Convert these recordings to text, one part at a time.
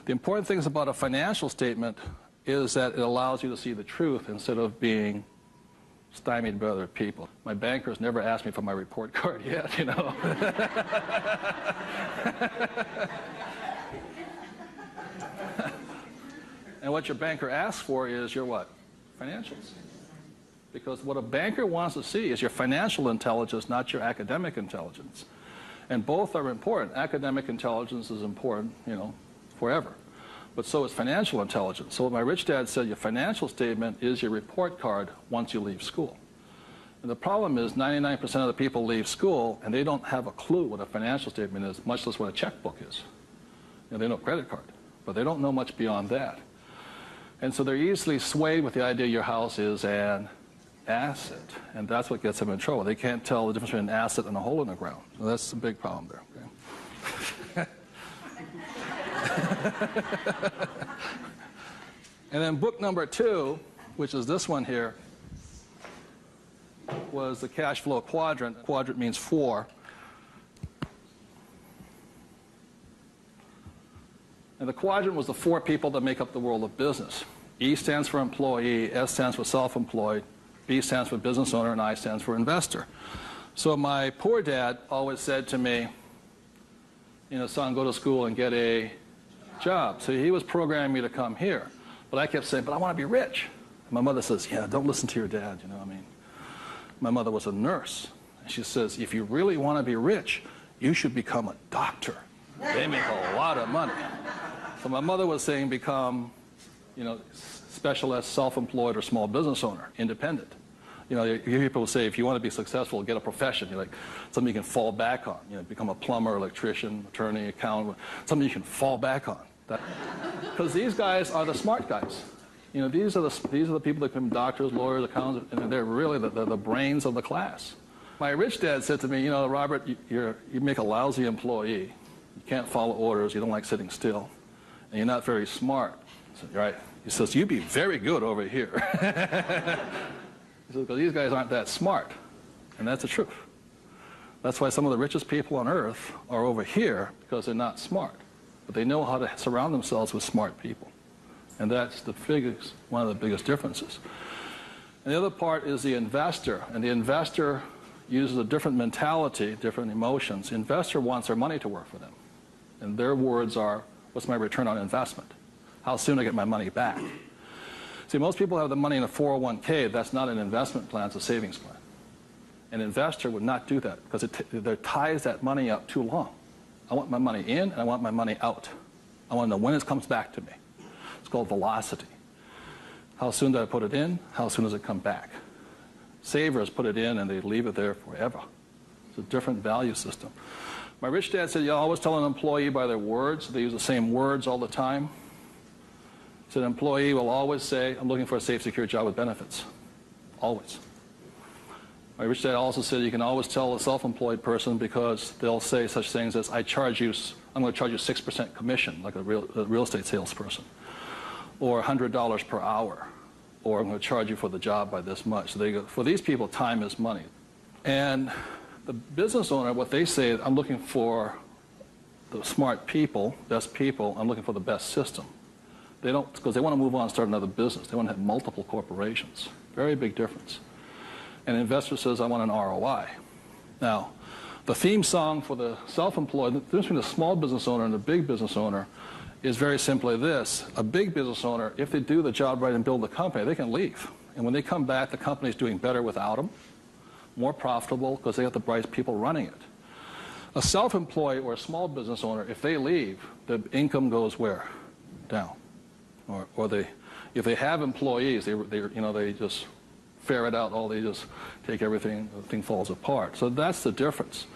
The important things about a financial statement is that it allows you to see the truth instead of being stymied by other people. My bankers never asked me for my report card yet, you know. And what your banker asks for is your what? Financials. Because what a banker wants to see is your financial intelligence, not your academic intelligence. And both are important. Academic intelligence is important, you know, forever. But so is financial intelligence. So what my rich dad said, your financial statement is your report card once you leave school. And the problem is 99% of the people leave school and they don't have a clue what a financial statement is, much less what a checkbook is. You know, they know credit card, but they don't know much beyond that. And so they're easily swayed with the idea your house is an asset, and that's what gets them in trouble. They can't tell the difference between an asset and a hole in the ground. So that's a big problem there. Okay? And then book number 2, which is this one here, was the cash flow quadrant. Quadrant means 4. And the quadrant was the 4 people that make up the world of business. E stands for employee, S stands for self-employed, B stands for business owner, and I stands for investor. So my poor dad always said to me, you know, son, go to school and get a job. So he was programming me to come here. But I kept saying, but I want to be rich. And my mother says, yeah, don't listen to your dad, you know what I mean? My mother was a nurse. And she says, if you really want to be rich, you should become a doctor. They make a lot of money. So my mother was saying become, you know, specialist, self-employed, or small business owner, independent. You know, you hear people say, if you want to be successful, get a profession. You're like, something you can fall back on. You know, become a plumber, electrician, attorney, accountant, something you can fall back on. Because these guys are the smart guys. You know, these are the people that become doctors, lawyers, accountants, and they're really the brains of the class. My rich dad said to me, you know, Robert, you make a lousy employee. You can't follow orders. You don't like sitting still. And you're not very smart. I said, right. He says, you'd be very good over here. He says, because these guys aren't that smart. And that's the truth. That's why some of the richest people on earth are over here, because they're not smart. But they know how to surround themselves with smart people. And that's one of the biggest differences. And the other part is the investor. And the investor uses a different mentality, different emotions. The investor wants their money to work for them. And their words are, what's my return on investment? How soon do I get my money back? See, most people have the money in a 401k. That's not an investment plan, it's a savings plan. An investor would not do that because it ties that money up too long. I want my money in and I want my money out. I want to know when it comes back to me. It's called velocity. How soon do I put it in? How soon does it come back? Savers put it in and they leave it there forever. It's a different value system. My rich dad said, you always tell an employee by their words. They use the same words all the time. He said, an employee will always say, I'm looking for a safe, secure job with benefits. Always. My rich dad also said you can always tell a self-employed person because they'll say such things as, I'm going to charge you 6% commission, like a real estate salesperson, or $100 per hour, or I'm going to charge you for the job by this much. So they go, for these people, time is money. And the business owner, what they say, I'm looking for the smart people, best people, I'm looking for the best system. They don't, because they want to move on and start another business. They want to have multiple corporations. Very big difference. And an investor says, I want an ROI. Now, the theme song for the self-employed, the difference between the small business owner and the big business owner is very simply this. A big business owner, if they do the job right and build the company, they can leave. And when they come back, the company's doing better without them, more profitable because they have the right people running it. A self-employed or a small business owner, if they leave, the income goes where? Down. Or if they have employees, they just ferret out they just take everything, the thing falls apart. So that's the difference.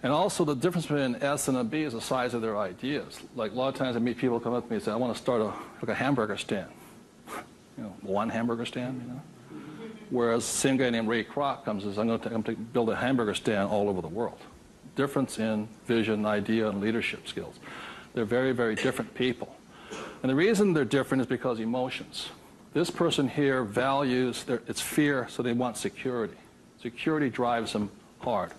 And also the difference between an S and a B is the size of their ideas. Like a lot of times I meet people come up to me and say, I want to start a hamburger stand. One hamburger stand, Whereas the same guy named Ray Kroc comes and says, I'm going to build a hamburger stand all over the world. Difference in vision, idea, and leadership skills. They're very, very different people. And the reason they're different is because emotions. This person here values, it's fear, so they want security. Security drives them hard.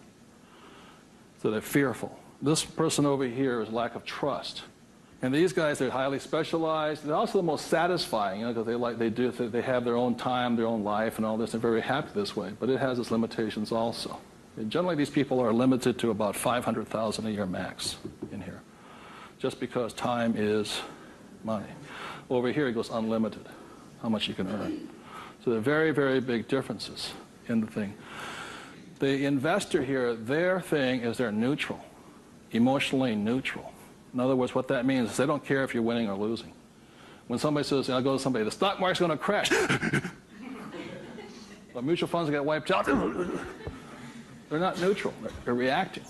So they're fearful. This person over here is lack of trust. And these guys, they're highly specialized. They're also the most satisfying, because they have their own time, their own life, and all this. They're very happy this way. But it has its limitations also. And generally, these people are limited to about $500,000 a year max in here, just because time is money. Over here, it goes unlimited, how much you can earn. So there are very, very big differences in the thing. The investor here, their thing is they're neutral, emotionally neutral. In other words, what that means is they don't care if you're winning or losing. When somebody says, I go to somebody, the stock market's going to crash. The mutual funds get wiped out. They're not neutral. They're reacting.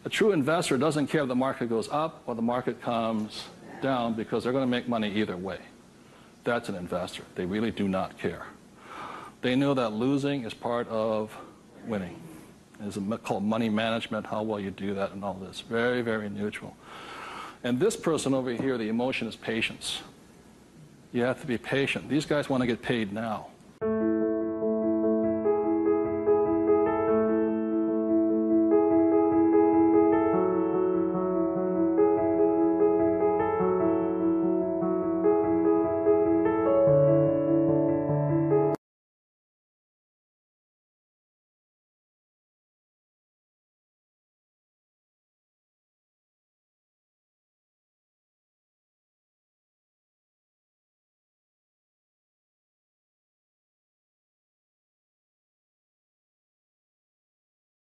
A true investor doesn't care if the market goes up or the market comes down, because they're going to make money either way. That's an investor. They really do not care. They know that losing is part of winning. It's called money management, how well you do that and all this. Very, very neutral. And this person over here, the emotion is patience. You have to be patient. These guys want to get paid now.